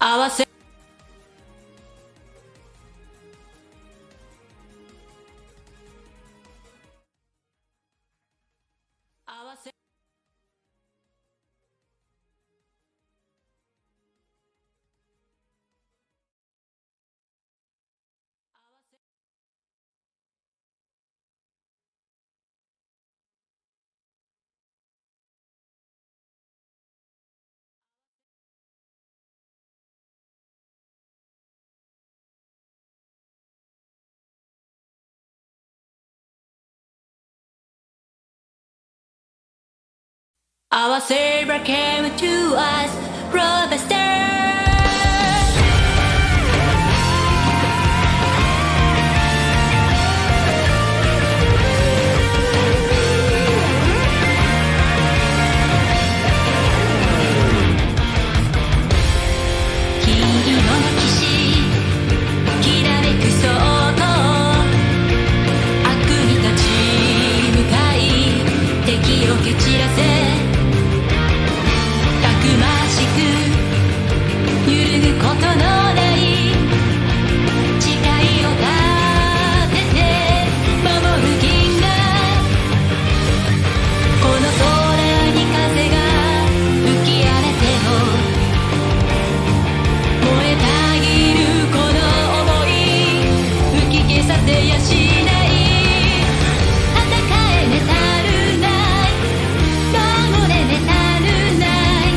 合わせ合わせOur savior came to us from the stars. 金色の騎士きらめくソード悪に立ち向かい敵を蹴散らせたくましく揺るぐことのない誓いを立てて守る銀河この空に風が吹き荒れても燃えたぎるこの想い吹き消させやしない戦えメタルナイ守れメタルナイ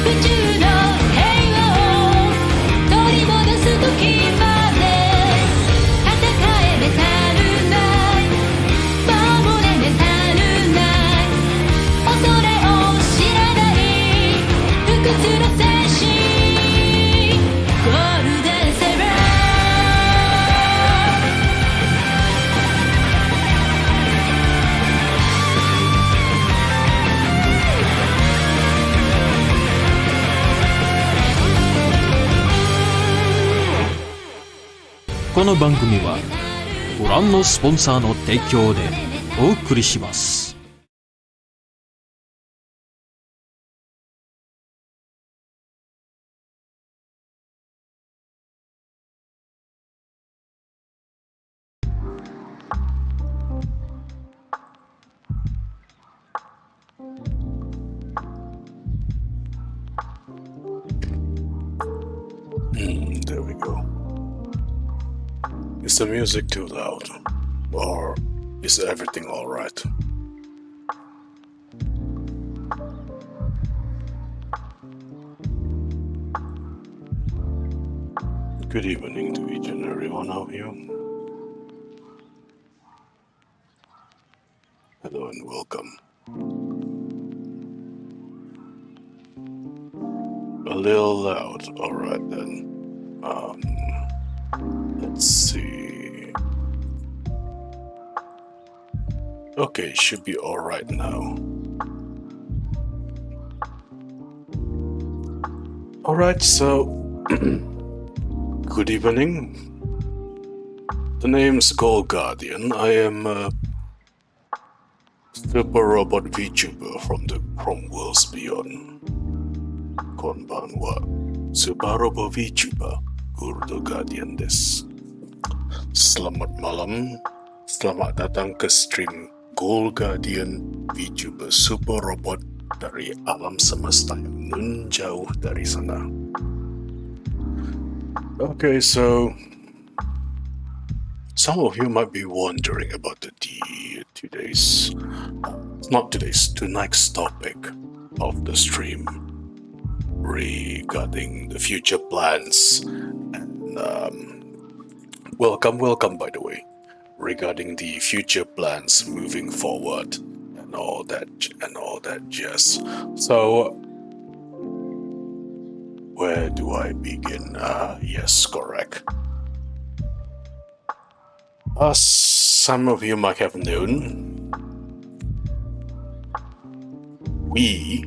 宇宙の平和を取り戻す時まで戦えメタルナイ守れメタルナイ恐れを知らない不屈の戦士ゴールデンセブンこの番組はご覧のスポンサーの提供でお送りします。There we go. Is the music too loud? Or is everything alright? Good evening to each and every one of you. Hello and welcome. A little loud, alright then. Let's see. Okay, should be alright now. Alright, so good evening. The name's Gold Guardian. I am a super robot VTuber from worlds beyond. Konbanwa. Super robot VTuber Gold Guardian desu. Selamat malam. Selamat datang ke stream Gold Guardian VTuber Super Robot dari alam semesta yang nun jauh dari sana. Okay, so some of you might be wondering about tonight's topic of the stream regarding the future plans and welcome by the way, regarding the future plans moving forward and all that jazz. So where do I begin? Yes, correct. As some of you might have known, we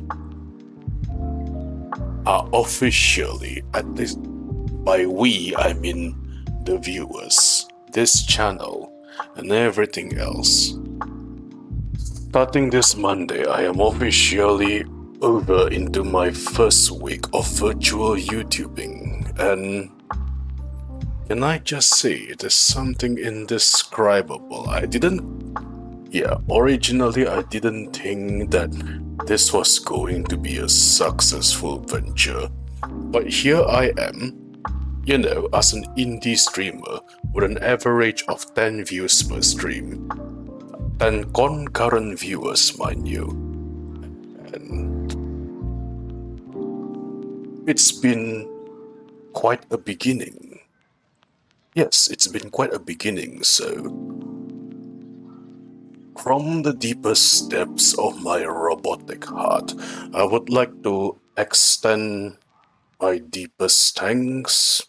are officially, at least by we I mean the viewers, this channel and everything else. Starting this Monday, I am officially over into my first week of virtual YouTubing, and can I just say it is something indescribable. Originally I didn't think that this was going to be a successful venture, but here I am, as an indie streamer with an average of 10 views per stream, 10 concurrent viewers, mind you, and it's been quite a beginning. Yes, it's been quite a beginning, so from the deepest depths of my robotic heart, I would like to extend my deepest thanks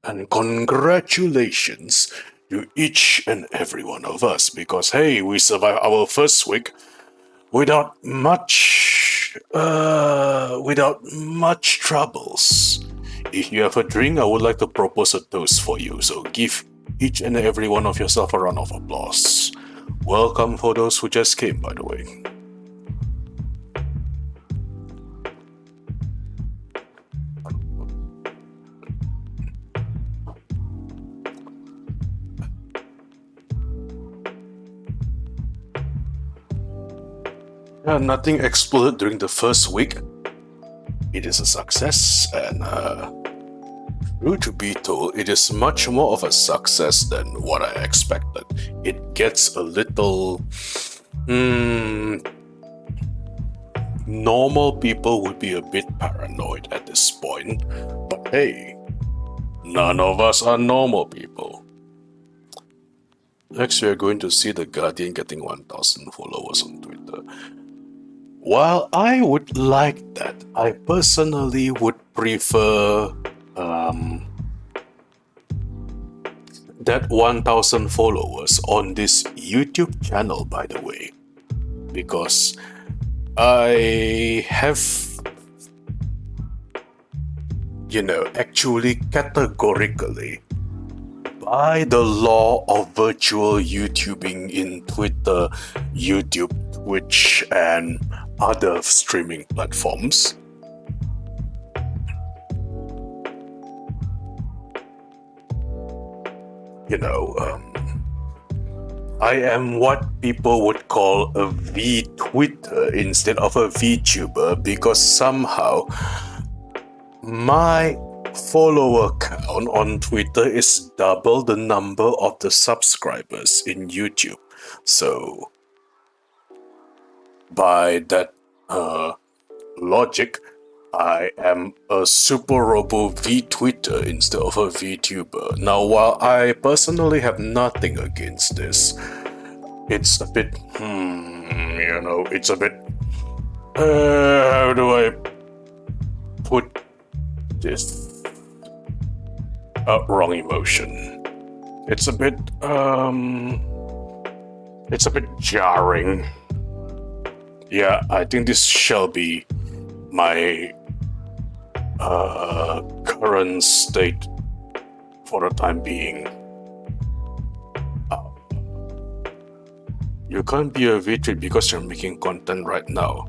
and congratulations to each and every one of us, because hey, we survived our first week without much troubles. If you have a drink, I would like to propose a toast for you, so give each and every one of yourself a round of applause. Welcome for those who just came, by the way. Nothing exploded during the first week. It is a success, and truth to be told, it is much more of a success than what I expected. It gets a little... normal people would be a bit paranoid at this point, but hey, none of us are normal people. Next, we are going to see the Guardian getting 1,000 followers on Twitter. While I would like that, I personally would prefer that 1,000 followers on this YouTube channel, by the way, because I have, actually categorically, by the law of virtual YouTubing in Twitter, YouTube, Twitch, and other streaming platforms, I am what people would call a V-Twitter instead of a VTuber, because somehow my follower count on Twitter is double the number of the subscribers in YouTube. So by that logic, I am a Super Robo V-Twitter instead of a VTuber. Now, while I personally have nothing against this, it's a bit, it's a bit, how do I put this? Wrong emotion. It's a bit jarring. Yeah, I think this shall be my current state for the time being. You can't be a VTuber because you're making content right now.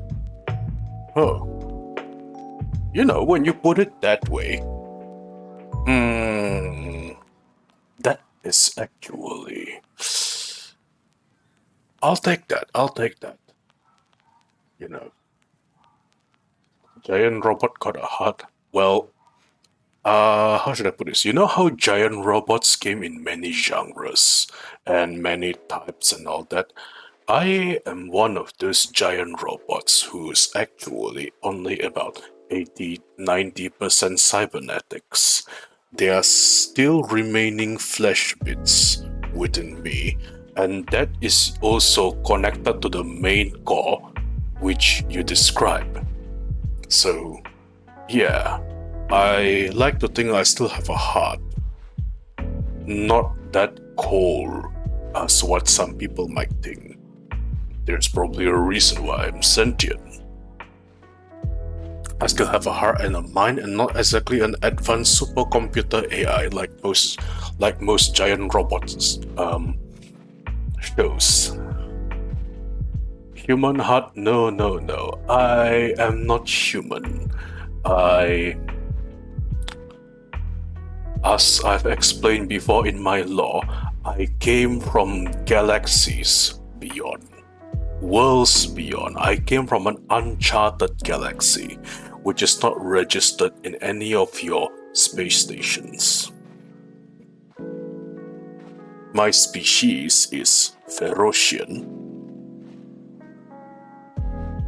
Oh. When you put it that way, that is actually... I'll take that. Giant robot got a heart. Well, how should I put this? You know how giant robots came in many genres and many types and all that? I am one of those giant robots who's actually only about 80-90% cybernetics. There are still remaining flesh bits within me, and that is also connected to the main core which you describe. So, yeah, I like to think I still have a heart. Not that cold as what some people might think. There's probably a reason why I'm sentient. I still have a heart and a mind, and not exactly an advanced supercomputer AI like most giant robots shows. Human heart? No, no, no. I am not human. As I've explained before in my lore, I came from galaxies beyond, worlds beyond. I came from an uncharted galaxy, which is not registered in any of your space stations. My species is Ferocian,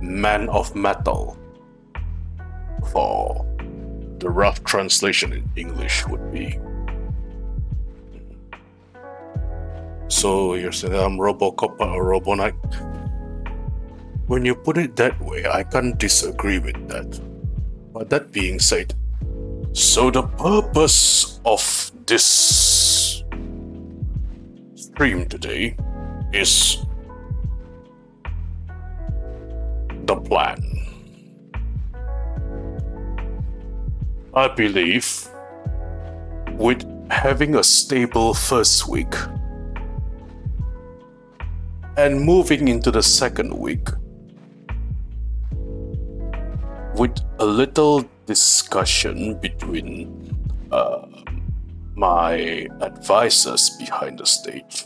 man of metal, for the rough translation in English would be. So you're saying I'm Robocop or Robonite? When you put it that way, I can't disagree with that. But that being said, so the purpose of this stream today is the plan. I believe with having a stable first week and moving into the second week with a little discussion between my advisors behind the stage,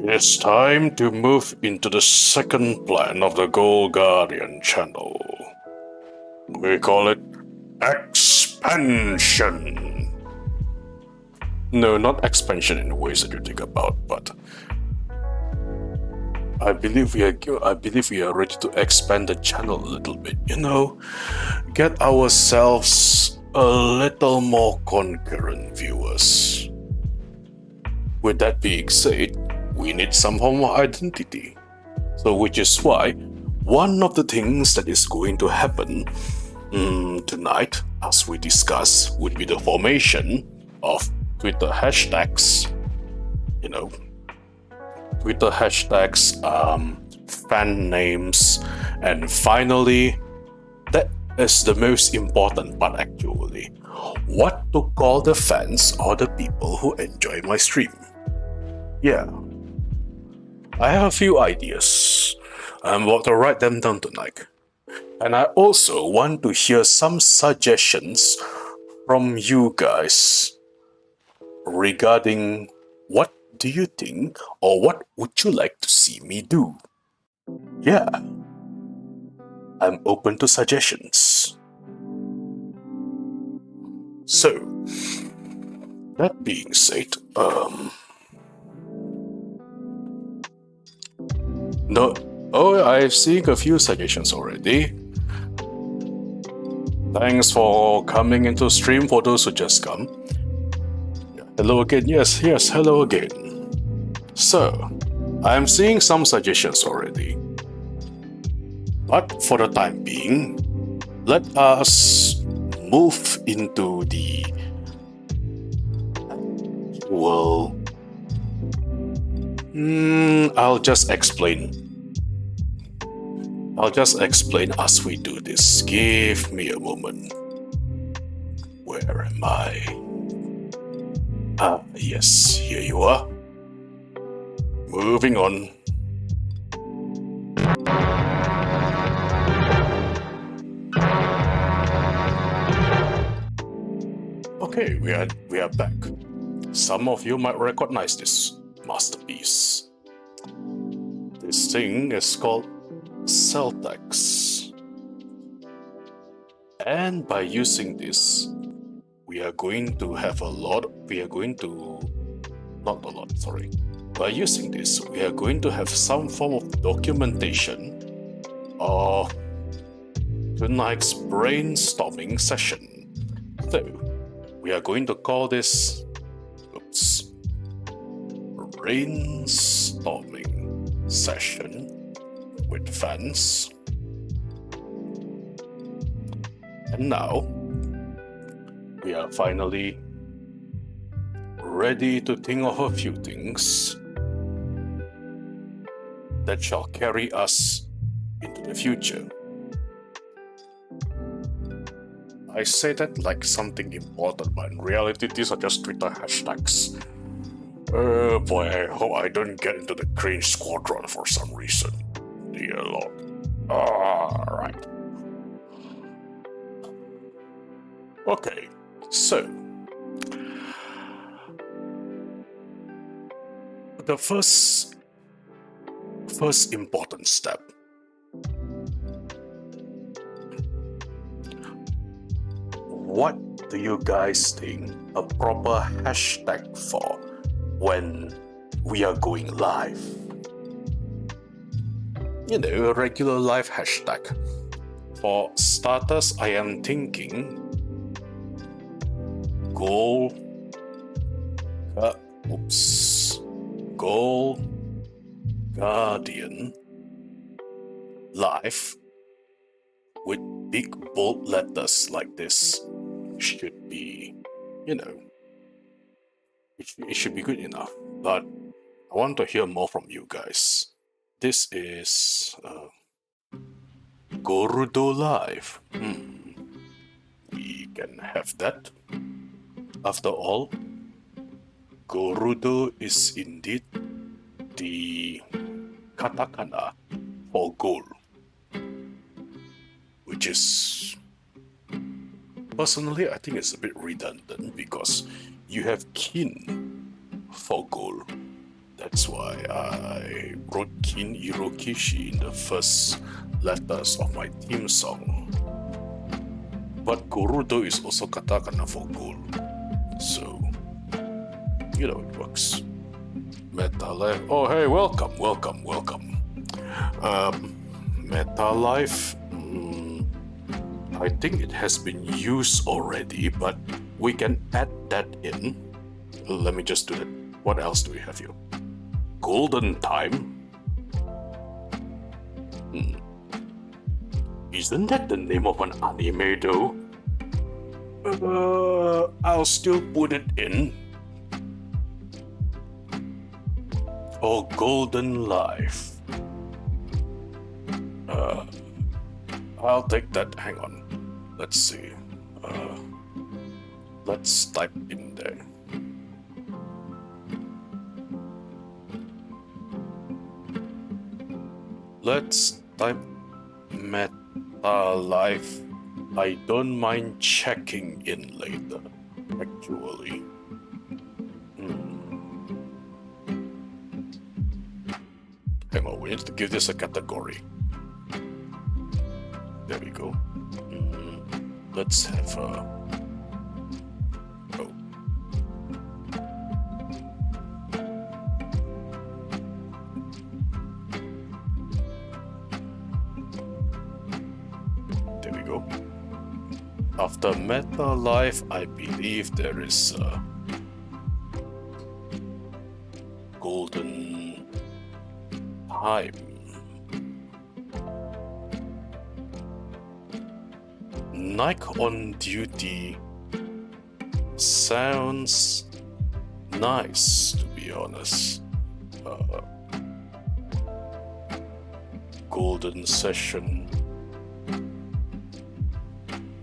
it's time to move into the second plan of the Gold Guardian channel. We call it expansion. No, not expansion in the ways that you think about, but I believe we are ready to expand the channel a little bit. Get ourselves a little more concurrent viewers. With that being said, we need some form of identity. So, which is why one of the things that is going to happen tonight, as we discuss, would be the formation of Twitter hashtags. Twitter hashtags, fan names, and finally, that is the most important part actually. What to call the fans or the people who enjoy my stream. Yeah. I have a few ideas. I'm about to write them down tonight. And I also want to hear some suggestions from you guys regarding what do you think or what would you like to see me do? Yeah. I'm open to suggestions. So, that being said, I've seen a few suggestions already. Thanks for coming into stream for those who just come. Hello again, yes, hello again. So, I'm seeing some suggestions already. But for the time being, let us move into the actual... I'll just explain as we do this. Give me a moment. Where am I? Yes, here you are. Moving on. Okay, we are back. Some of you might recognize this masterpiece. This thing is called Celtex. And by using this, By using this, we are going to have some form of documentation of tonight's brainstorming session. So, we are going to call this brainstorming session with fans. And now, we are finally ready to think of a few things that shall carry us into the future. I say that like something important, but in reality, these are just Twitter hashtags. Oh boy, I hope I don't get into the cringe squadron for some reason. dear Lord. Alright. Okay, so the first important step. What do you guys think a proper hashtag for when we are going live? You know, a regular live hashtag. For starters, I am thinking Goal Guardian Live with big bold letters like this should be, you know, it should be good enough. But I want to hear more from you guys. This is Gorudo Live. We can have that. After all, Gorudo is indeed the katakana for goal, which is, personally, I think it's a bit redundant because you have kin for goal. That's why I wrote Kin Irokishi in the first letters of my theme song. But Gorudo is also katakana for goal. So, you know, it works. Meta Life. Oh, hey, welcome. Meta Life. I think it has been used already, but we can add that in. Let me just do that. What else do we have here? Golden Time. Isn't that the name of an anime though? I'll still put it in. Or Golden Life. I'll take that. Hang on. Let's see. Let's type in there. Let's type Meta Life. I don't mind checking in later, actually. Hang on, we need to give this a category. There we go. Let's have a... Oh. There we go. After Meta Life, I believe there is a Golden Time. Nike on Duty sounds nice, to be honest. Golden Session.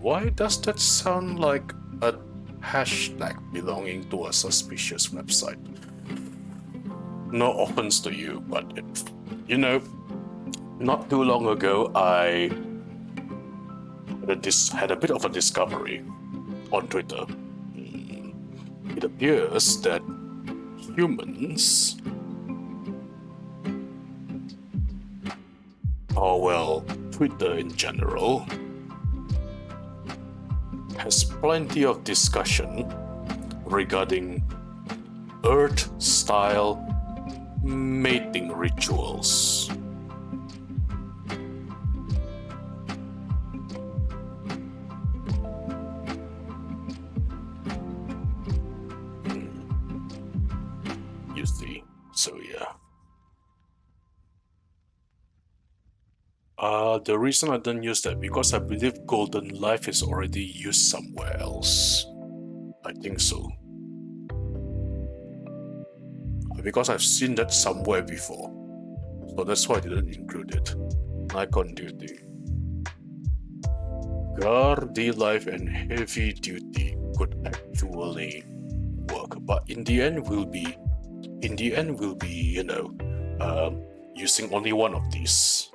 Why does that sound like a hashtag belonging to a suspicious website? No offense to you, but you know, not too long ago I had a bit of a discovery on Twitter. It appears that humans, or well, Twitter in general, has plenty of discussion regarding Earth-style mating rituals. You see, so yeah. The reason I don't use that because I believe Golden Life is already used somewhere else. I think so. Because I've seen that somewhere before. So that's why I didn't include it. Nikon Duty. Guardi Life and Heavy Duty could actually work. But in the end we'll be, you know, using only one of these.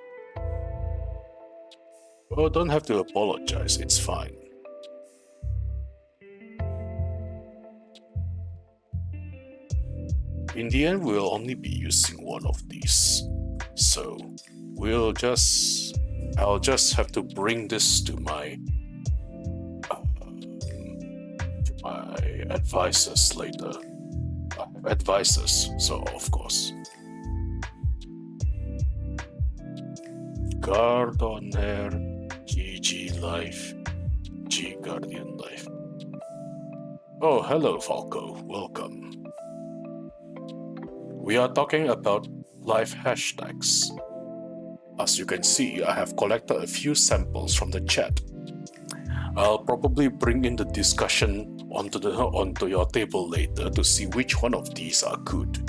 Oh, don't have to apologize, it's fine. In the end, we'll only be using one of these. So, I'll just have to bring this to my advisors later. Advisors, so of course. Guard on air, GG Life, G Guardian Life. Oh, hello Falco, welcome. We are talking about live hashtags. As you can see, I have collected a few samples from the chat. I'll probably bring in the discussion onto your table later to see which one of these are good.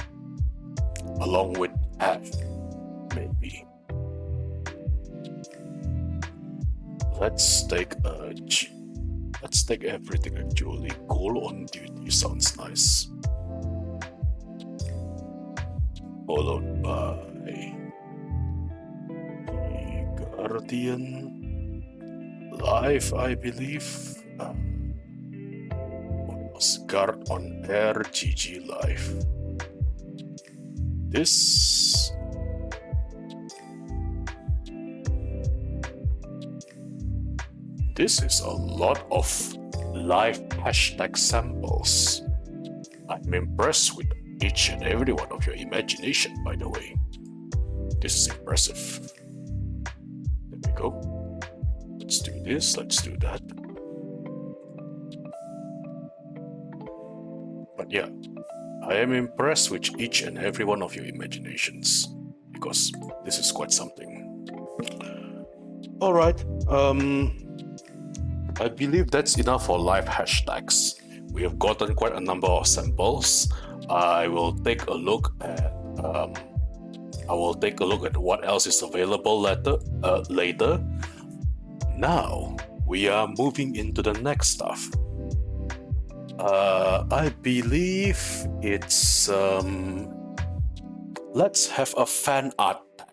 Along with hash, maybe. Let's take everything actually. Goal on duty sounds nice. Followed by the Guardian Life, I believe. Guard on air, GG Life. This is a lot of live hashtag samples. I'm impressed with each and every one of your imagination, by the way. This is impressive. There we go. Let's do this, let's do that. But yeah, I am impressed with each and every one of your imaginations, because this is quite something. Alright, I believe that's enough for live hashtags. We have gotten quite a number of samples. I will take a look at what else is available later. Now we are moving into the next stuff. I believe it's let's have a fan art tag,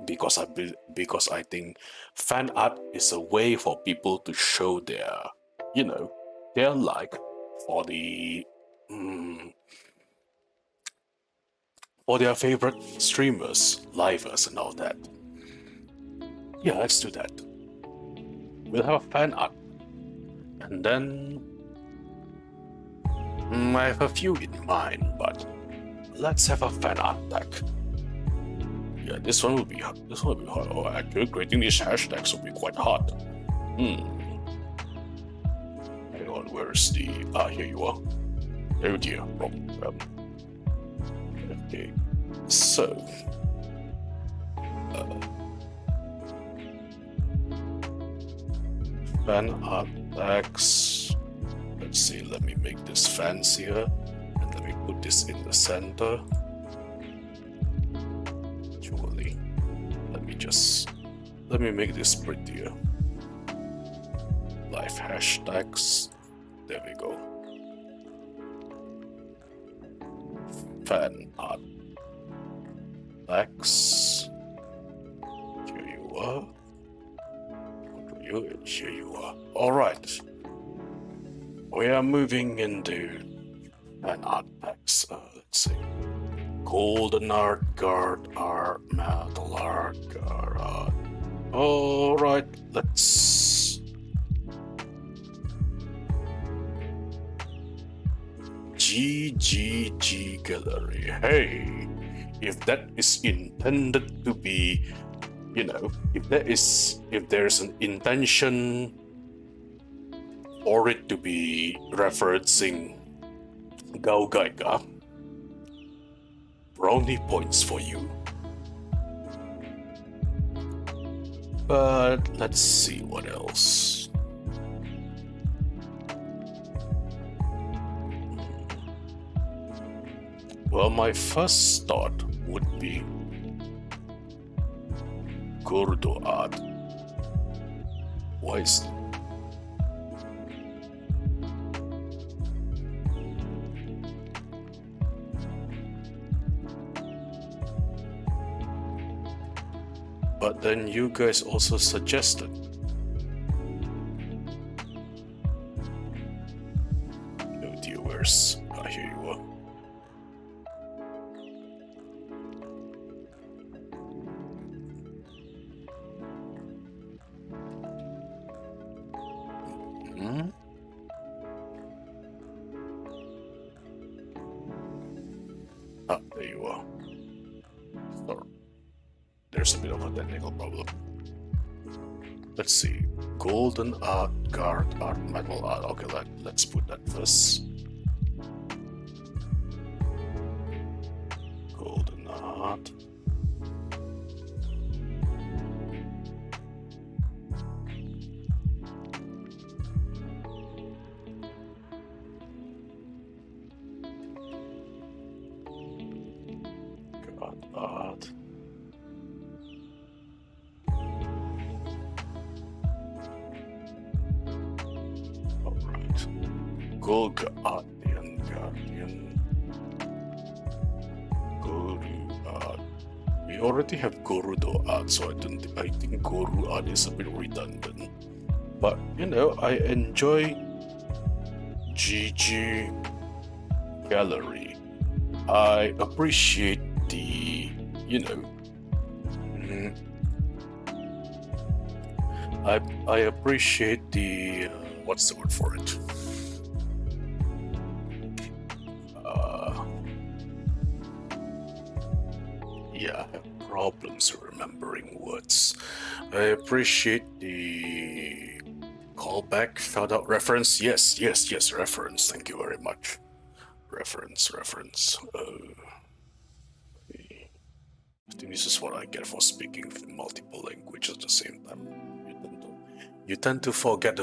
because I think fan art is a way for people to show their like for their favorite streamers, livers, and all that. Yeah, let's do that. We'll have a fan art. And then I have a few in mind, but let's have a fan art tag. Yeah, this one will be hard. Oh, actually, creating these hashtags will be quite hard. Hang on, where's the... here you are. Oh dear, wrong. Okay, so... fan art tags. Let's see, let me make this fancier and let me put this in the center. Actually, let me make this prettier. Live hashtags. There we go. Fan art tags. Here you are. And here you are. Alright. We are moving into an art packs. Let's see. Golden art, guard art, metal art, guard art. Alright, let's... GGG Gallery. Hey, if that is intended to be, if there's an intention for it to be referencing Gao Gaiga, brownie points for you. But let's see what else. Well, my first thought would be Gurdu art. Why is But then you guys also suggested. Vtubers, I hear you are. Ah, there you are. Sorry. There's a bit of a technical problem. Let's see. Golden art, guard art, metal art. Okay, let's put that first. Golden art. Guard art. Gold Guardian, Guru art. We already have Gorudo art, so I think Guru art is a bit redundant. But you know, I enjoy GG Gallery. I appreciate the, you know, I appreciate the what's the word for it? Yeah, I have problems remembering words. I appreciate the callback, shout out, reference. Yes, reference. Thank you very much. Reference. I think this is what I get for speaking multiple languages at the same time. You tend to forget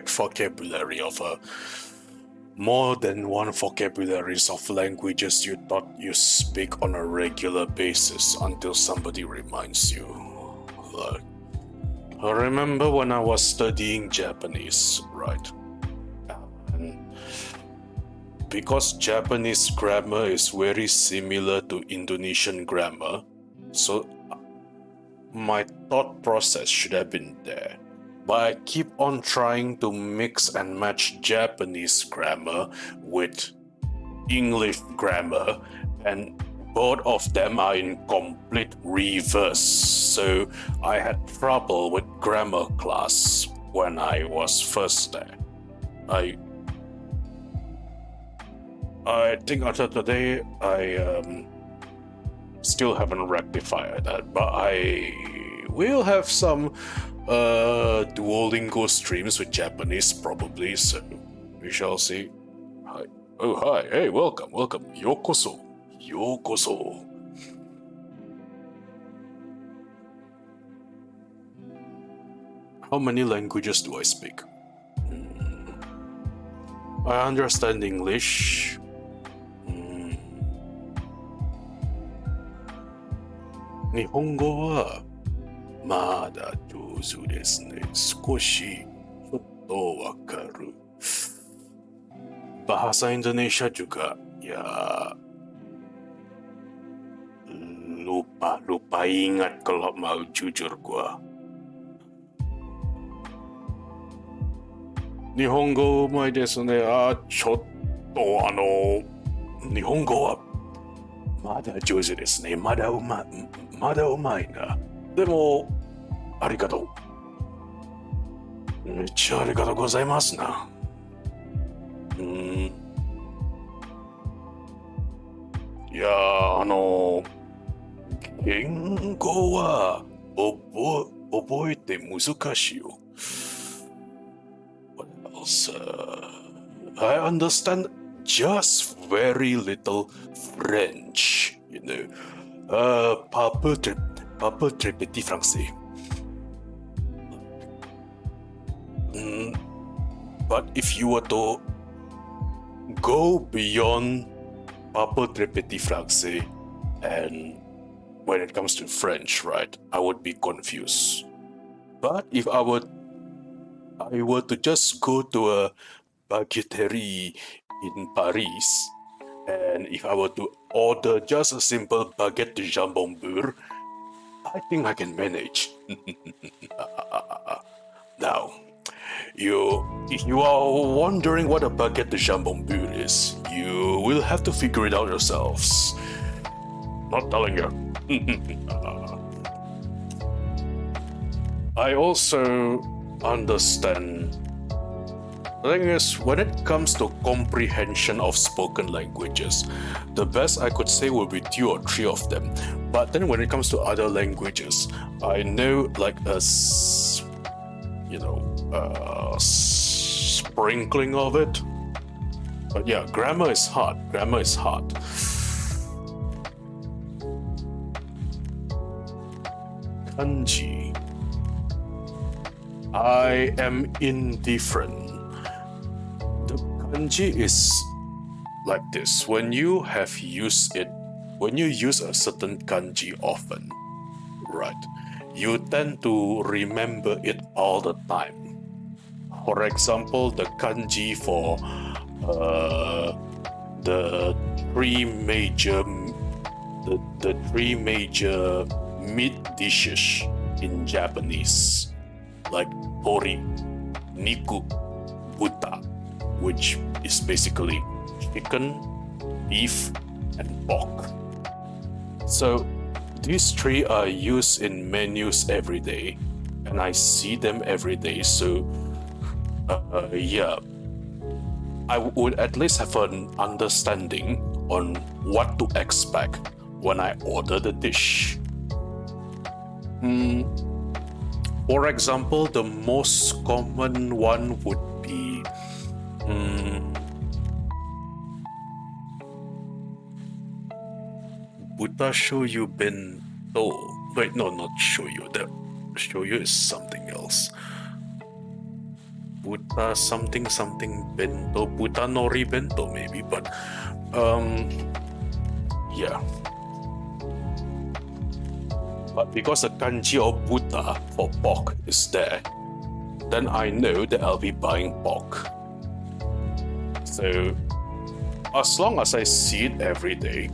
vocabulary of more than one vocabularies of languages you thought you speak on a regular basis until somebody reminds you. Like, I remember when I was studying Japanese, right? And because Japanese grammar is very similar to Indonesian grammar, so my thought process should have been there. But I keep on trying to mix and match Japanese grammar with English grammar, and both of them are in complete reverse. So I had trouble with grammar class when I was first there. I think until today I still haven't rectified that, but I will have some Duolingo streams with Japanese probably, so we shall see. Hi. Oh, hi. Hey, welcome. Yokoso. How many languages do I speak? I understand English. 日本語はまだ上手ですね。少しちょっとわかる。Bahasa Indonesia juga ya lupa ingat kalau mau jujur gua. 日本語うまいですね。ちょっと日本語はまだ上手ですね。まだうまいな。でも、ありがとう。めっちゃありがとうございますな。いや言語は覚えて難しいよ。What else? I understand just very little French, you know. Pas peu très petit français. But if you were to go beyond pas peu très petit français, and when it comes to French, right, I would be confused. But if I were to just go to a baguetterie in Paris, and if I were to order just a simple baguette de jambon beurre, I think I can manage. Now, if you are wondering what a baguette de jambon beurre is, you will have to figure it out yourselves. Not telling you. I also understand. The thing is, when it comes to comprehension of spoken languages, the best I could say would be 2 or 3 of them. But then when it comes to other languages, I know like a sprinkling of it. But yeah, grammar is hard. Kanji. I am indifferent. The kanji is like this. When you use a certain kanji often, right, you tend to remember it all the time. For example, the kanji for the three major meat dishes in Japanese, like tori, niku, buta, which is basically chicken, beef, and pork. So these 3 are used in menus every day, and I see them every day. So yeah, I would at least have an understanding on what to expect when I order the dish. For example, the most common one would be buta shoyu bento. Wait, no, not shoyu. That shoyu is something else. Buta something bento, buta nori bento maybe, but yeah. But because the kanji of buta for pork is there, then I know that I'll be buying pork. So as long as I see it every day,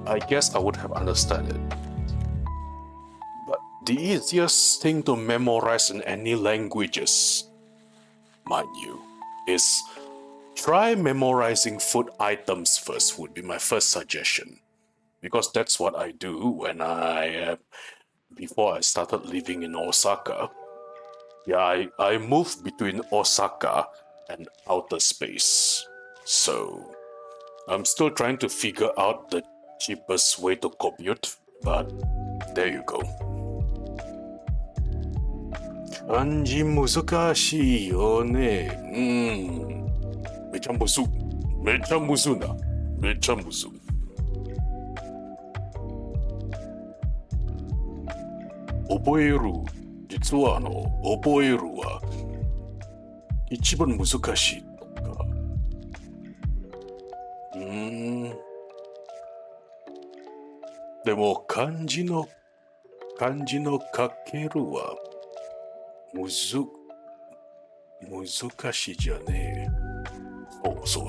I guess I would have understood it. But the easiest thing to memorize in any languages, mind you, is try memorizing food items first would be my first suggestion. Because that's what I do when before I started living in Osaka. Yeah, I moved between Osaka and outer space. So I'm still trying to figure out the cheapest way to commute, but there you go. Kanji 難しいよね。めちゃむずな。覚える。実は覚えるは一番難しいとか。でも漢字の書けるは難しいじゃねえ。そう。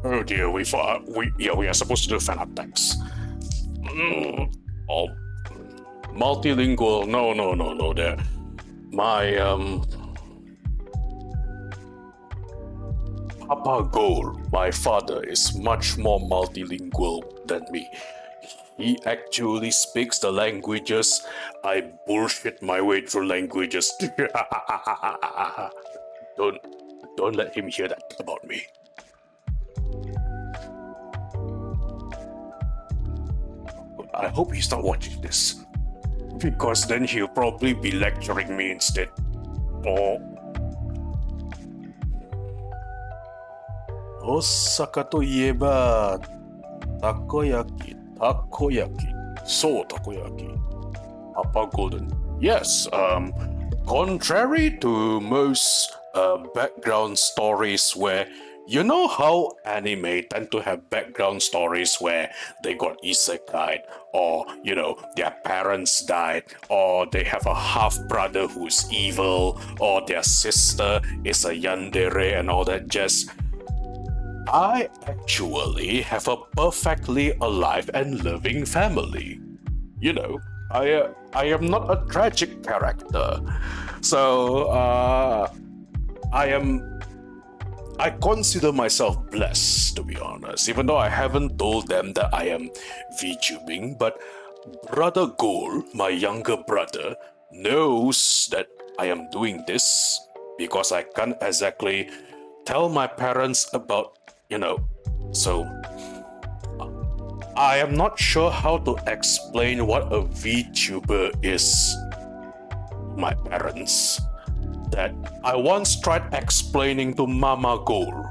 Oh dear, we are supposed to do fan up text. Oh, multilingual. No. There, my Papa Goal, my father, is much more multilingual than me. He actually speaks the languages. I bullshit my way through languages. Don't let him hear that about me. I hope he's not watching this, because then he'll probably be lecturing me instead. Osaka といえばたこ焼き。そう、たこ焼き。Papa Golden. Yes, contrary to most background stories where you know how anime tend to have background stories where they got isekai, or their parents died, or they have a half brother who's evil, or their sister is a yandere and all that jazz. I actually have a perfectly alive and living family. You know, I am not a tragic character. So I consider myself blessed, to be honest, even though I haven't told them that I am VTubing, but Brother Gol, my younger brother, knows that I am doing this because I can't exactly tell my parents about, so I am not sure how to explain what a VTuber is to my parents. That I once tried explaining to Mama Gol,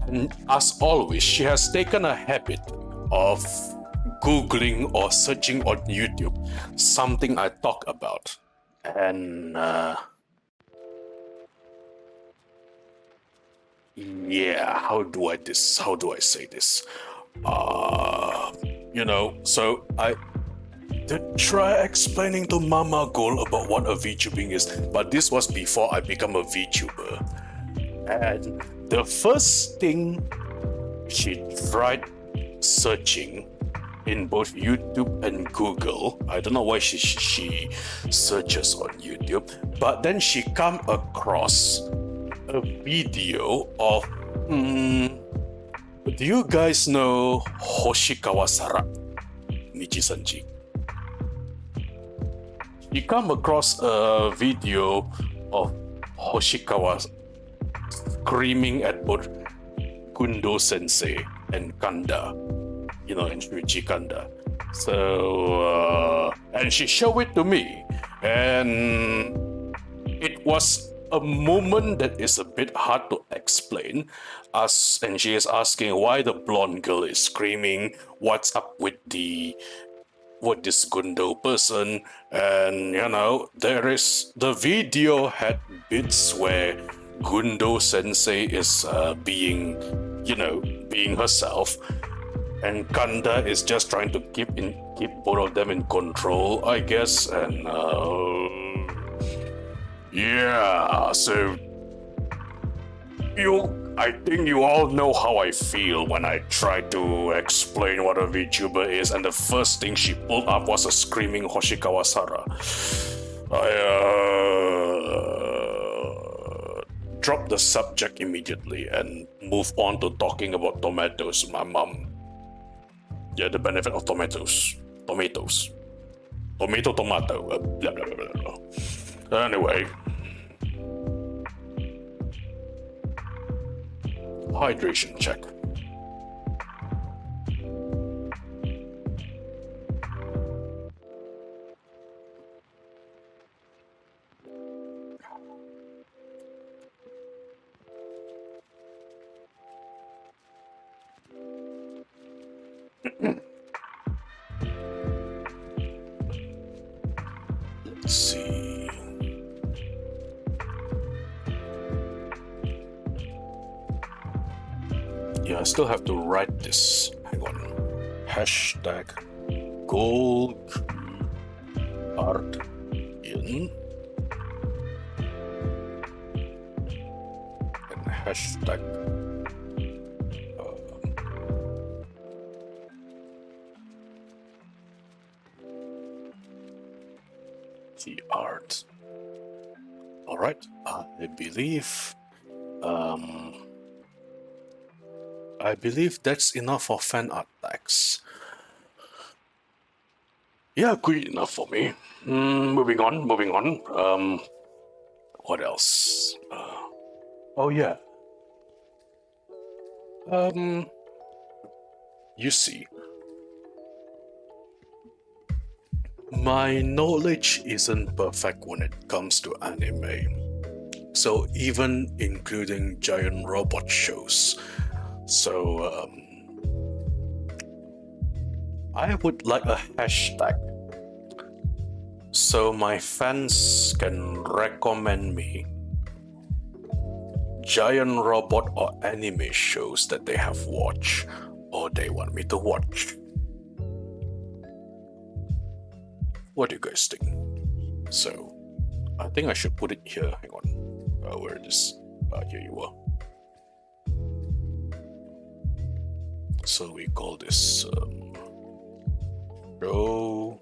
and as always, she has taken a habit of Googling or searching on YouTube something I talk about. And yeah, how do I say this? So I did try explaining to Mama Gol about what a VTubing is, but this was before I become a VTuber. And the first thing she tried searching in both YouTube and Google, I don't know why she searches on YouTube, but then she come across a video of do you guys know Hoshikawa Sara Nichisanji? She come across a video of Hoshikawa screaming at both Gundo Sensei and Kanda, and Shuichi Kanda. So, and she showed it to me, and it was a moment that is a bit hard to explain. And she is asking why the blonde girl is screaming, what's up with this Gundo person, and the video had bits where Gundo Sensei is being herself, and Kanda is just trying to keep both of them in control, I guess, and yeah, so I think you all know how I feel when I try to explain what a VTuber is, and the first thing she pulled up was a screaming Hoshikawa Sara. I dropped the subject immediately and moved on to talking about tomatoes. My mom, the benefit of tomatoes. Tomato, blah, blah, blah, blah. Anyway. Hydration check. Let's see. Yeah, I still have to write this. Hang on. Hashtag gold art in. And hashtag the art. All right. I believe that's enough for fan art tags. Yeah, good enough for me. Moving on. What else? Oh yeah. You see, my knowledge isn't perfect when it comes to anime. So even including giant robot shows. So I would like a hashtag so my fans can recommend me giant robot or anime shows that they have watched or they want me to watch. What do you guys think? So I think I should put it here. Hang on. Where this? Here you are. So we call this show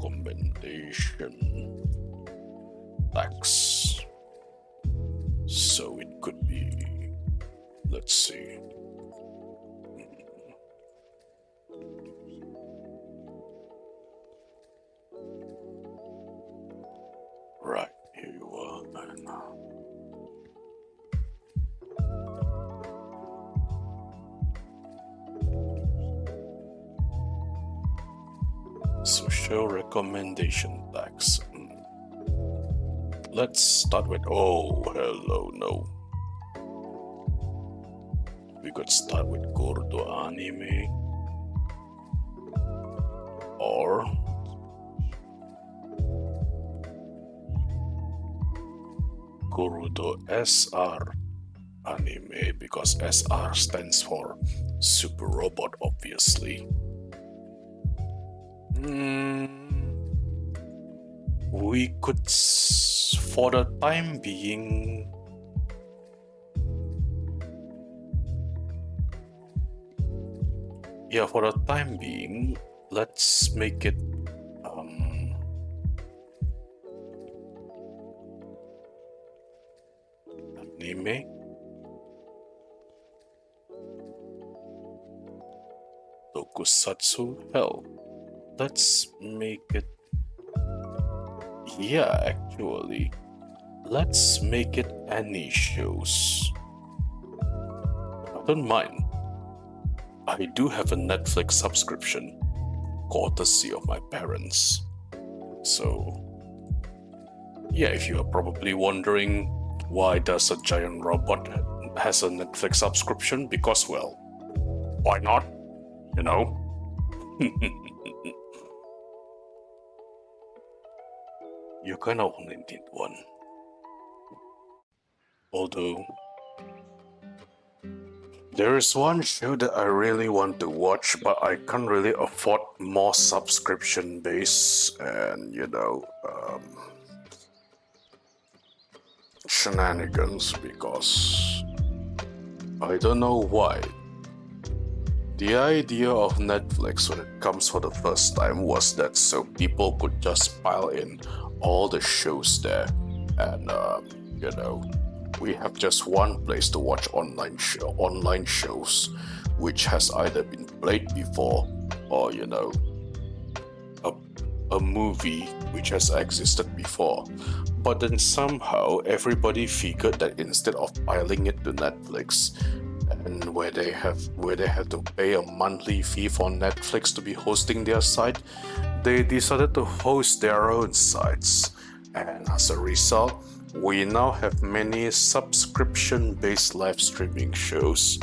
commendation tax. So it could be, let's see. Right, here you are. And so show recommendation tax. Let's start with, oh, hello, no. We could start with Gordo anime. Or Kurudo SR anime, because SR stands for Super Robot, obviously. We could, for the time being, let's make it anime. Tokusatsu, hell, let's make it, yeah, actually, let's make it any shows. I don't mind. I do have a Netflix subscription, courtesy of my parents. So, yeah, if you are probably wondering why does a giant robot has a Netflix subscription, because, well, why not? You know? You kind of only need one. Although, there is one show that I really want to watch, but I can't really afford more subscription base and, you know, shenanigans, because I don't know why. The idea of Netflix when it comes for the first time was that so people could just pile in all the shows there, and you know, we have just one place to watch online shows, which has either been played before or, you know, a movie which has existed before. But then somehow everybody figured that instead of piling it to Netflix, and where they have to pay a monthly fee for Netflix to be hosting their site, they decided to host their own sites. And as a result, we now have many subscription-based live streaming shows,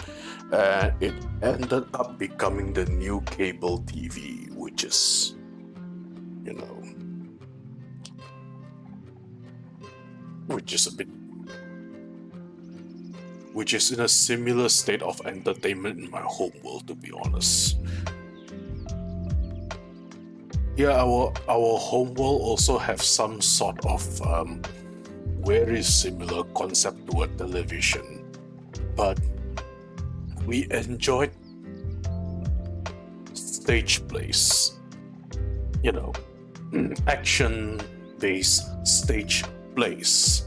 and it ended up becoming the new cable TV, which is, you know, which is in a similar state of entertainment in my home world, to be honest. Yeah, our home world also have some sort of very similar concept to a television, but we enjoyed stage plays, you know, action-based stage plays.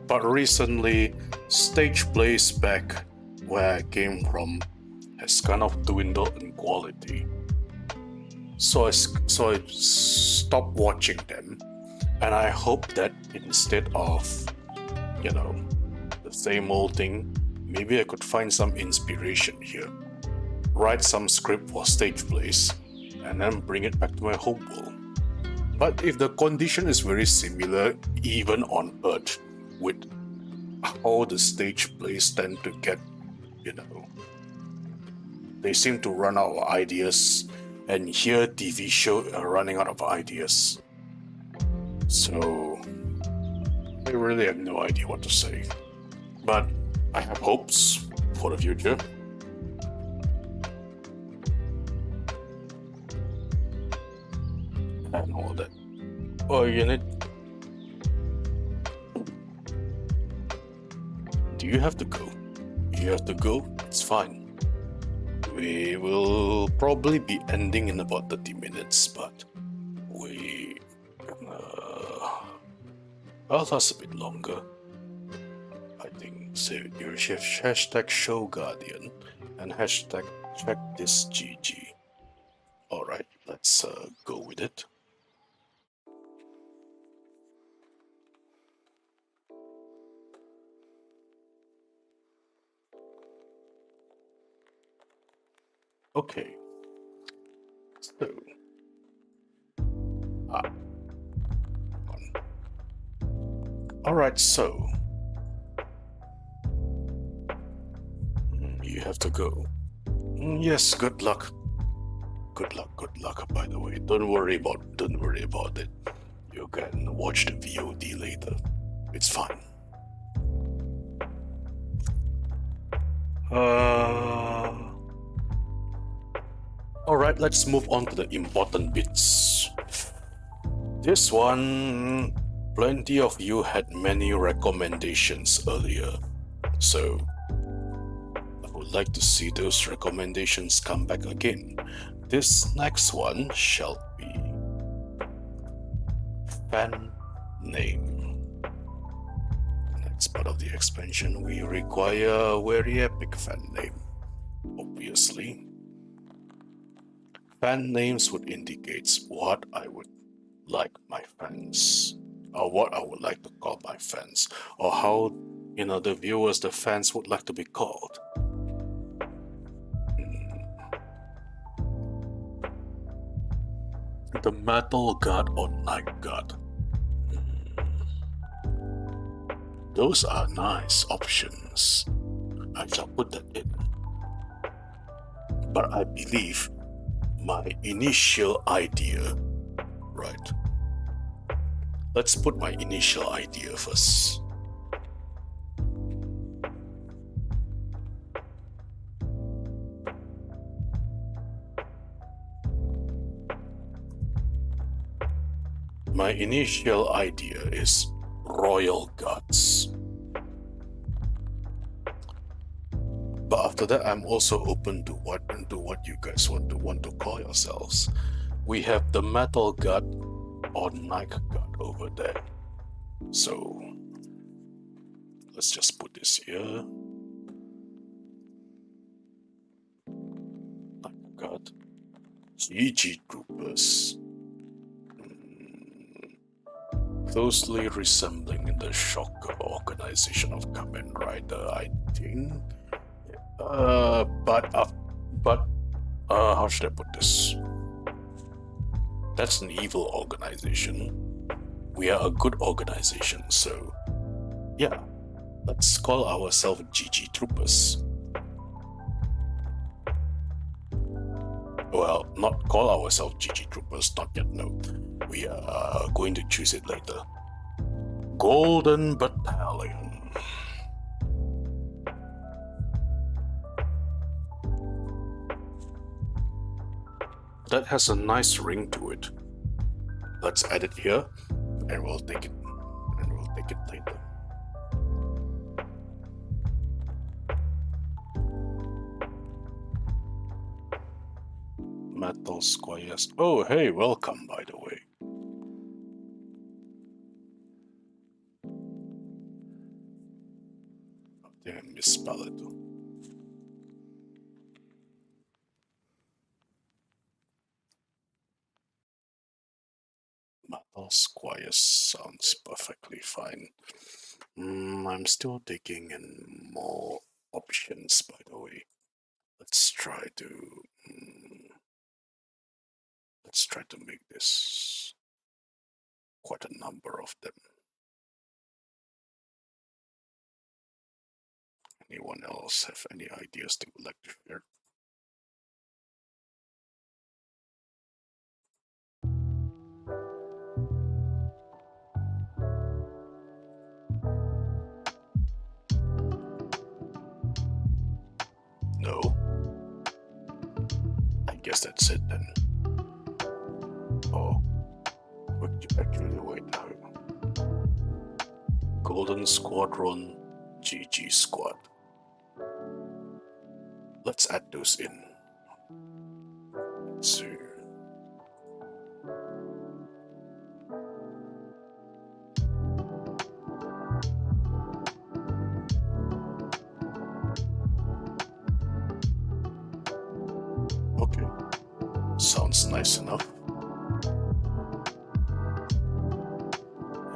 But recently, stage plays back where I came from has kind of dwindled in quality. So I stopped watching them, and I hope that instead of, you know, the same old thing, maybe I could find some inspiration here. Write some script for stage plays, and then bring it back to my home world. But if the condition is very similar, even on Earth, with how the stage plays tend to get, you know, they seem to run out of ideas, and here TV shows are running out of ideas. So I really have no idea what to say. But I have hopes for the future. And all that. Oh, you need... you have to go. You have to go, it's fine. We will probably be ending in about 30 minutes, but I'll last a bit longer. I think. So you have hashtag show guardian and hashtag check this GG. Alright, let's go with it. Okay. So alright, so you have to go. Yes, good luck. Good luck, by the way. Don't worry about it. You can watch the VOD later. It's fine. Alright, let's move on to the important bits. This one, plenty of you had many recommendations earlier, so I would like to see those recommendations come back again. This next one shall be fan name. Next part of the expansion, we require a very epic fan name, obviously. Fan names would indicate what I would like my fans, or what I would like to call my fans, or how, the viewers, the fans would like to be called. The Metal God or Night God. Those are nice options. I shall put that in. But I believe my initial idea, right? Let's put my initial idea first. My initial idea is Royal Gods. But after that, I'm also open to what you guys want to call yourselves. We have the Metal God or Night God over there. So let's just put this here. Night God. GG Troopers. Closely resembling the Shocker organization of Kamen Rider, I think. But how should I put this? That's an evil organization. We are a good organization, so yeah, let's call ourselves GG Troopers. Well, not call ourselves GG Troopers, not yet, no. We are going to choose it later. Golden Battalion. That has a nice ring to it. Let's add it here, and we'll take it later. Metal Squires. Oh, hey, welcome, by the way. Damn, misspell it. Metal Squires sounds perfectly fine. I'm still taking in more options, by the way. Let's try to make this quite a number of them. Anyone else have any ideas they would like to share? No? I guess that's it then. Oh, but actually wait now. Golden Squadron GG Squad. Let's add those in. Let's see. Okay, sounds nice enough.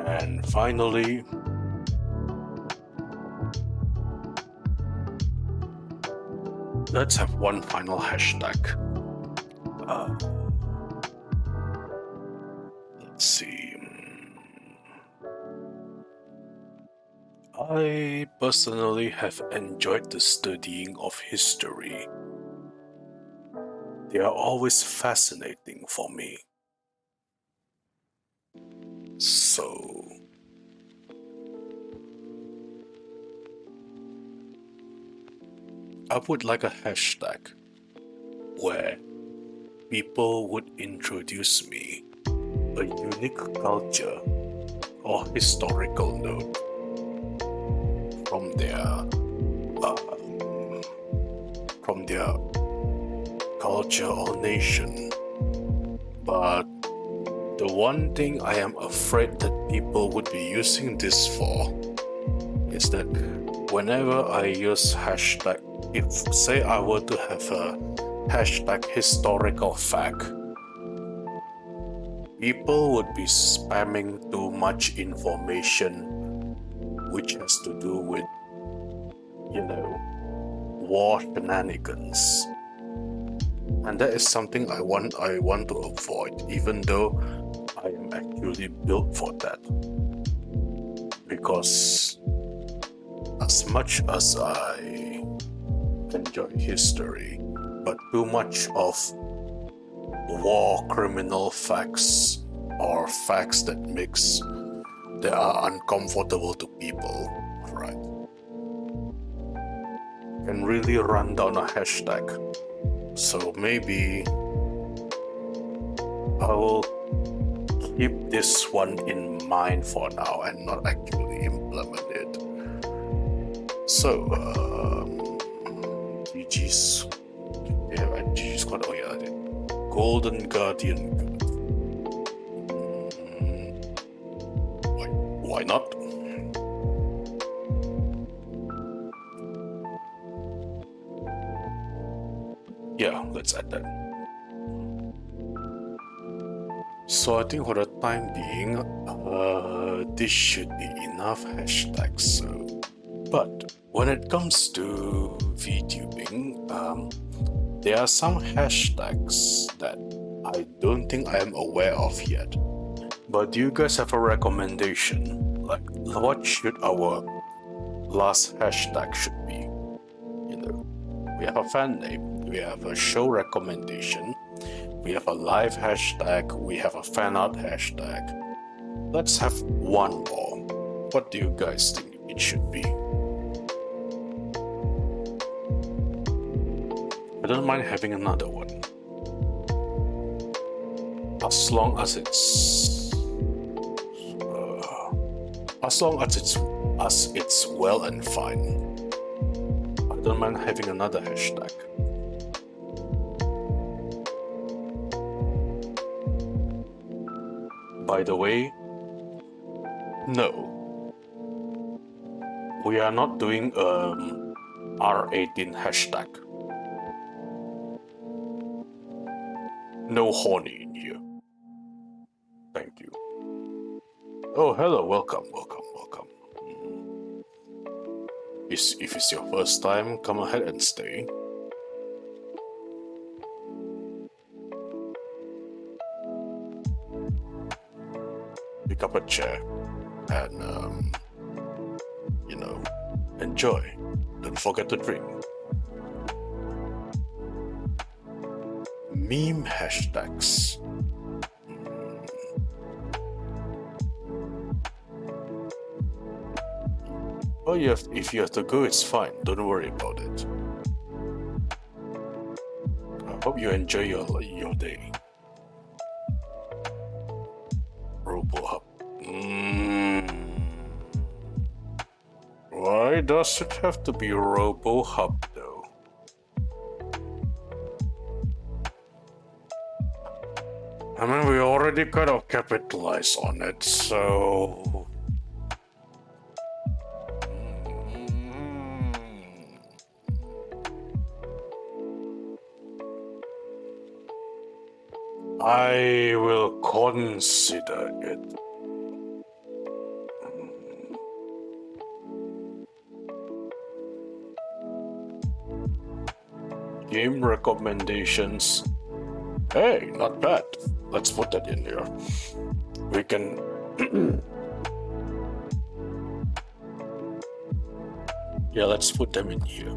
And finally, let's have one final hashtag. Let's see. I personally have enjoyed the studying of history. They are always fascinating for me. So, I would like a hashtag where people would introduce me a unique culture or historical note from their culture or nation. But the one thing I am afraid that people would be using this for is that whenever I use hashtag, if say I were to have a hashtag historical fact, people would be spamming too much information which has to do with, war shenanigans. And that is something I want to avoid, even though I am actually built for that. Because as much as I enjoy history, but too much of war criminal facts or facts that are uncomfortable to people, right, can really run down a hashtag. So maybe I will keep this one in mind for now and not actually implement it. So, GG's, GG's Squad, oh yeah, Golden Guardian. Why not? Yeah, let's add that. So I think for the time being, this should be enough hashtags. So, but when it comes to VTubing, there are some hashtags that I don't think I am aware of yet. But do you guys have a recommendation? Like, what should our last hashtag should be? We have a fan name, we have a show recommendation, we have a live hashtag, we have a fan art hashtag. Let's have one more. What do you guys think it should be? I don't mind having another one, as long as it's well and fine. I don't mind having another hashtag. By the way, no, we are not doing R18 hashtag. No horny in here. Thank you. Oh, hello, welcome. If it's your first time, come ahead and stay. Pick up a chair and, enjoy. Don't forget to drink. Meme hashtags. Oh, if you have to go, it's fine. Don't worry about it. I hope you enjoy your day. RoboHub. Right. does it have to be Robo Hub though? I mean, we already kind of capitalized on it, so... I will consider it. Game recommendations. Hey, not bad. Let's put that in here. We can... yeah, let's put them in here.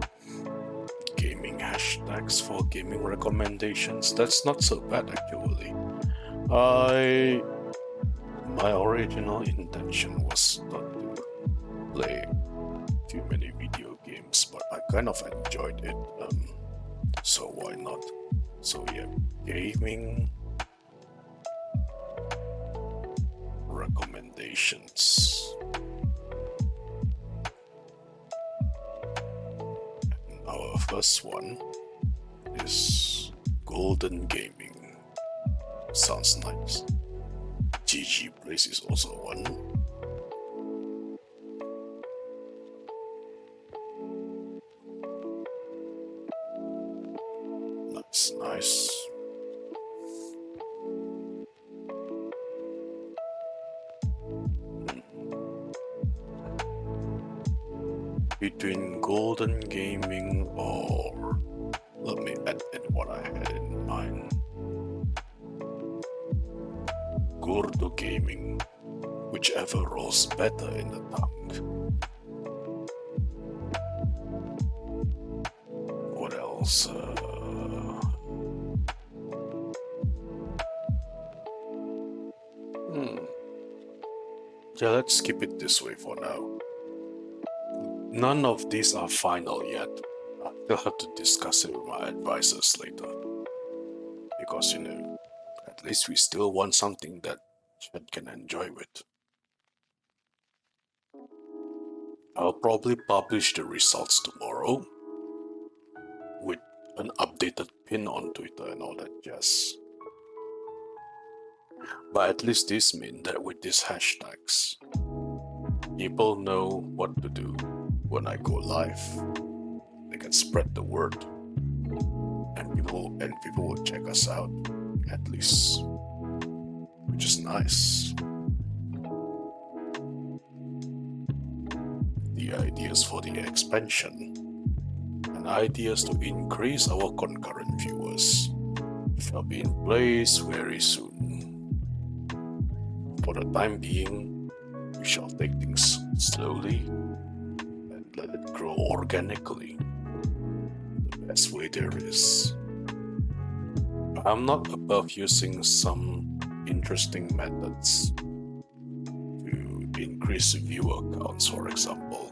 Gaming hashtags for gaming recommendations. That's not so bad actually. My original intention was not to play too many video games, but I kind of enjoyed it. So why not? So yeah, gaming recommendations. Our first one is Golden Gaming. Sounds nice. GG Place is also one. That's nice. Between Golden Gaming or... let me edit what I had in mind. Gordo Gaming. Whichever rolls better in the tongue. What else? Yeah, let's keep it this way for now. None of these are final yet. I still have to discuss it with my advisors later. Because, you know, at least we still want something that Chad can enjoy with. I'll probably publish the results tomorrow with an updated pin on Twitter and all that jazz. But at least this means that with these hashtags, people know what to do when I go live. They can spread the word, and people will check us out at least, which is nice. The ideas for the expansion and ideas to increase our concurrent viewers shall be in place very soon. For the time being, we shall take things slowly and let it grow organically, the best way there is. I'm not above using some interesting methods to increase viewer counts, for example,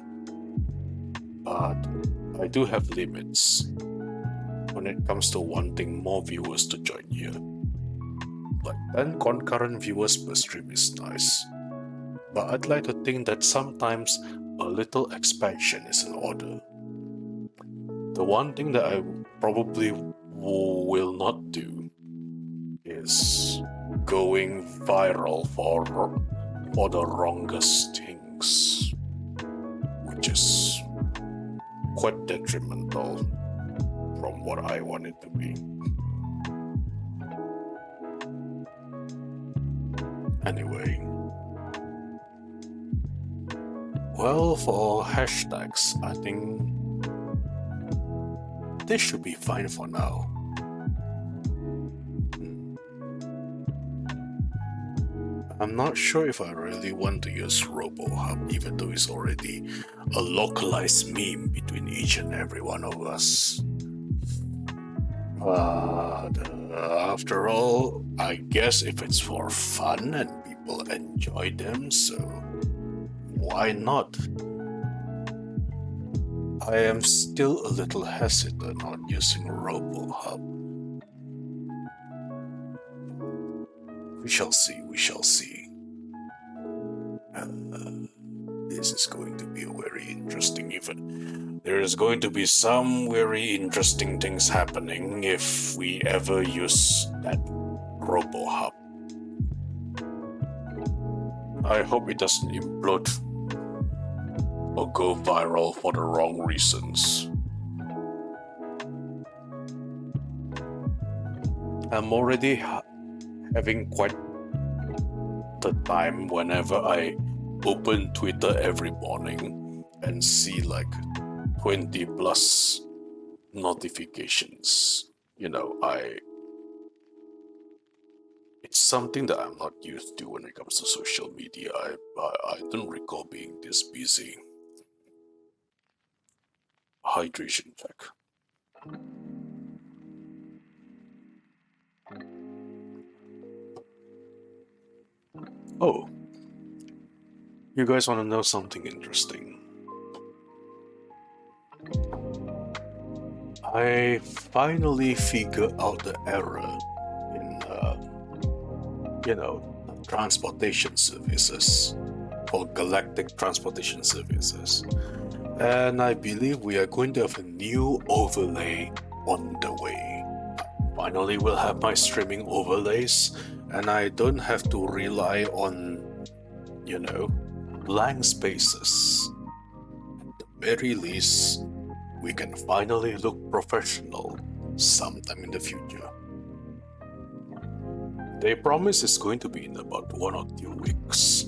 but I do have limits when it comes to wanting more viewers to join here. Like 10 concurrent viewers per stream is nice, but I'd like to think that sometimes a little expansion is in order. The one thing that I probably will not do is going viral for the wrongest things, which is quite detrimental from what I want it to be. Anyway, well, for hashtags, I think this should be fine for now. I'm not sure if I really want to use RoboHub, even though it's already a localized meme between each and every one of us. But after all, I guess if it's for fun and people enjoy them, so why not? I am still a little hesitant on using RoboHub. We shall see, we shall see. This is going to be a very interesting event. it. There is going to be some very interesting things happening if we ever use that robo hub. I hope it doesn't implode or go viral for the wrong reasons. I'm already having quite the time whenever I open Twitter every morning and see like 20 plus notifications. You know, it's something that I'm not used to when it comes to social media. I don't recall being this busy. Hydration check. Oh, you guys want to know something interesting? I finally figured out the error in, transportation services, or Galactic Transportation Services. And I believe we are going to have a new overlay on the way. Finally, we'll have my streaming overlays, and I don't have to rely on, blank spaces. At the very least, we can finally look professional sometime in the future. They promise it's going to be in about 1 or 2 weeks,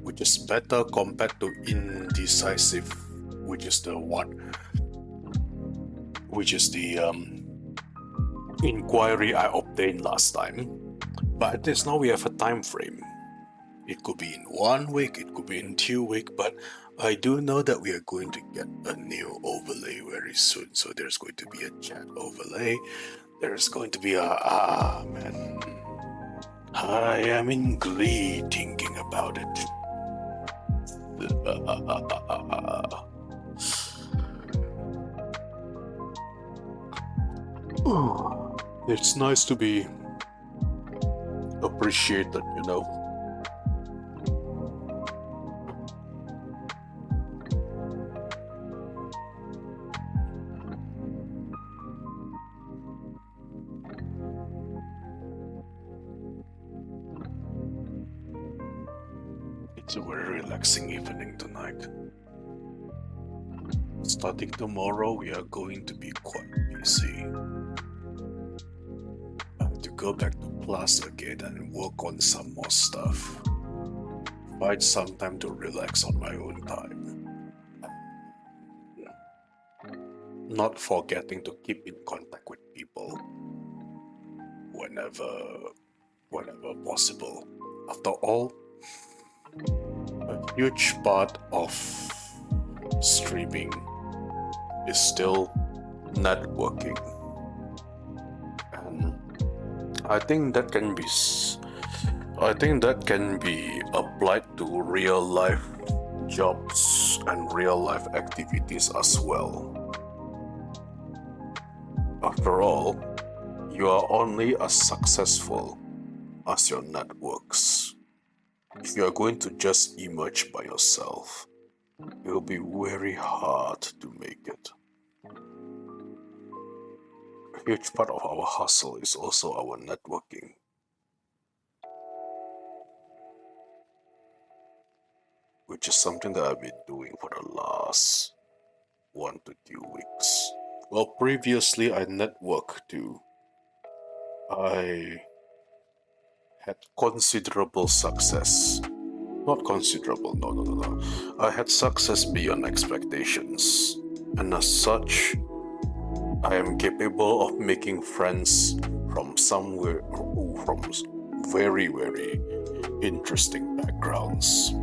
which is better compared to Indecisive, which is the inquiry I obtained last time. But at least now we have a time frame. It could be in 1 week, it could be in 2 weeks, but I do know that we are going to get a new overlay very soon. So there's going to be a chat overlay. There's going to be man. I am in glee thinking about it. It's nice to be appreciated, It's a very relaxing evening tonight. Starting tomorrow, we are going to be quite busy. I have to go back to class again and work on some more stuff. Find some time to relax on my own time. Not forgetting to keep in contact with people whenever possible. After all, a huge part of streaming is still networking, and I think that can be applied to real life jobs and real life activities as well. After all, you are only as successful as your networks. If you are going to just emerge by yourself, it will be very hard to make it. A huge part of our hustle is also our networking. Which is something that I've been doing for the last 1 to 2 weeks. Well, previously I networked too. I had considerable success. Not considerable, no. I had success beyond expectations. And as such, I am capable of making friends from very, very interesting backgrounds.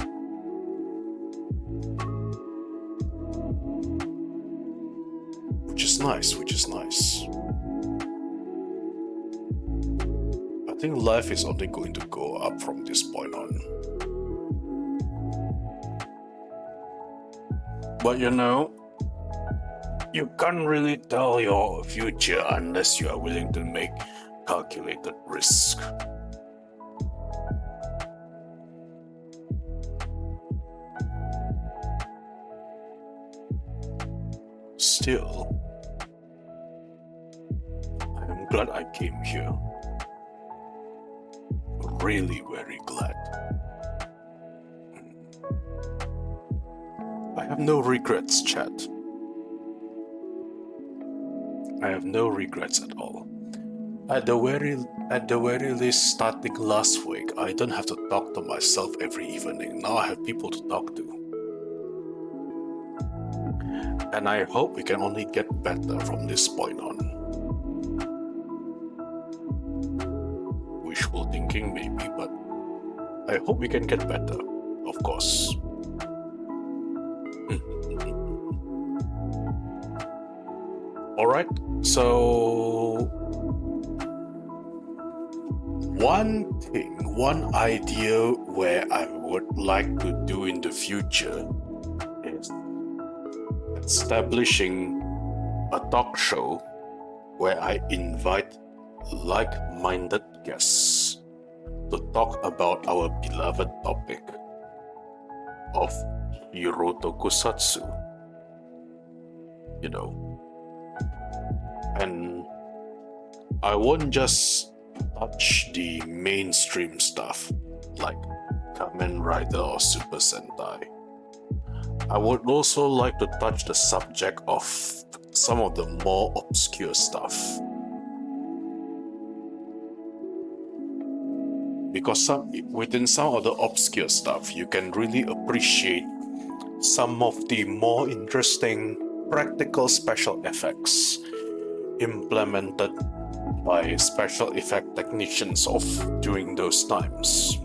Which is nice. I think life is only going to go up from this point on. But you can't really tell your future unless you are willing to make calculated risk. still, I am glad I came here. Really very glad. I have no regrets, chat. I have no regrets at all. At the very least, starting last week, I don't have to talk to myself every evening. Now I have people to talk to. And I hope we can only get better from this point on. Wishful thinking maybe, but I hope we can get better, of course. Alright, so one idea where I would like to do in the future is establishing a talk show where I invite like-minded guests to talk about our beloved topic of Hero Tokusatsu. You know. And I won't just touch the mainstream stuff like Kamen Rider or Super Sentai. I would also like to touch the subject of some of the more obscure stuff. Because within some of the obscure stuff, you can really appreciate some of the more interesting practical special effects implemented by special effect technicians of during those times.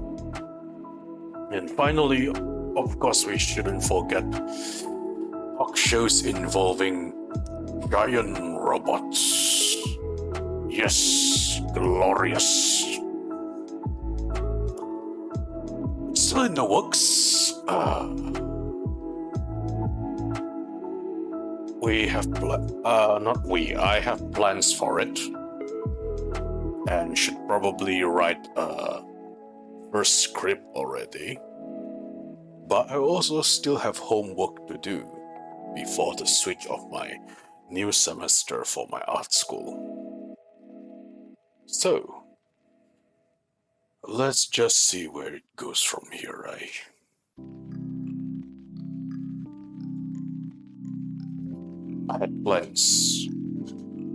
And finally, of course, we shouldn't forget talk shows involving giant robots. Yes, glorious. Still in the works. I have plans for it, and should probably write a first script already. But I also still have homework to do before the switch of my new semester for my art school. So, let's just see where it goes from here, right? I had plans.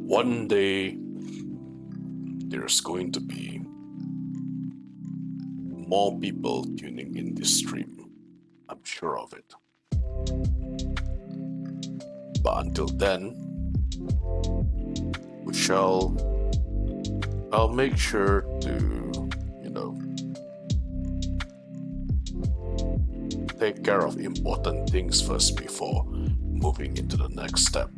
One day, there's going to be more people tuning in this stream. I'm sure of it. But until then, I'll make sure to, take care of important things first before moving into the next step.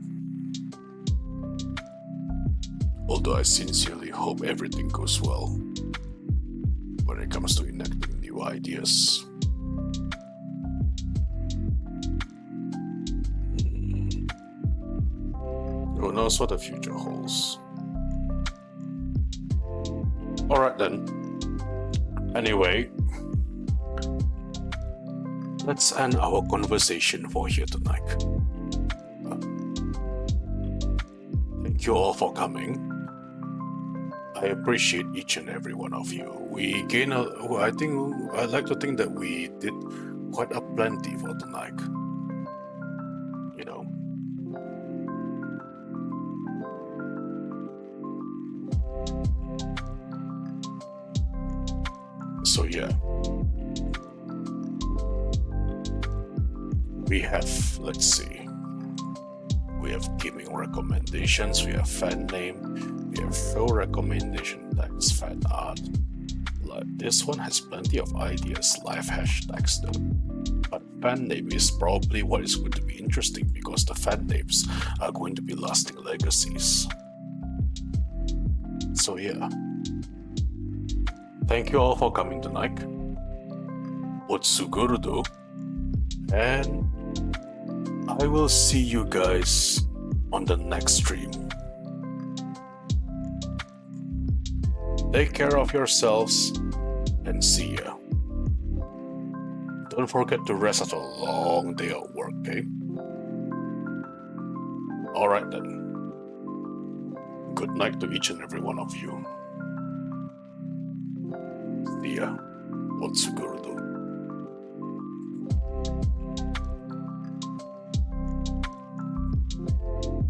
Although I sincerely hope everything goes well when it comes to enacting new ideas. Who knows what the future holds? Alright then. Anyway, let's end our conversation for here tonight. Thank you all for coming. I appreciate each and every one of you. I'd like to think that we did quite a plenty for tonight. So yeah. We have, let's see. We have gaming recommendations, we have fan name, we have show recommendation, text, fan art. Like this one has plenty of ideas, live hashtags though. But fan name is probably what is going to be interesting because the fan names are going to be lasting legacies. So yeah. Thank you all for coming tonight. Otsugurudo. And I will see you guys on the next stream. Take care of yourselves and see ya. Don't forget to rest after a long day of work, okay? Alright then. Good night to each and every one of you. See ya. Otsuguru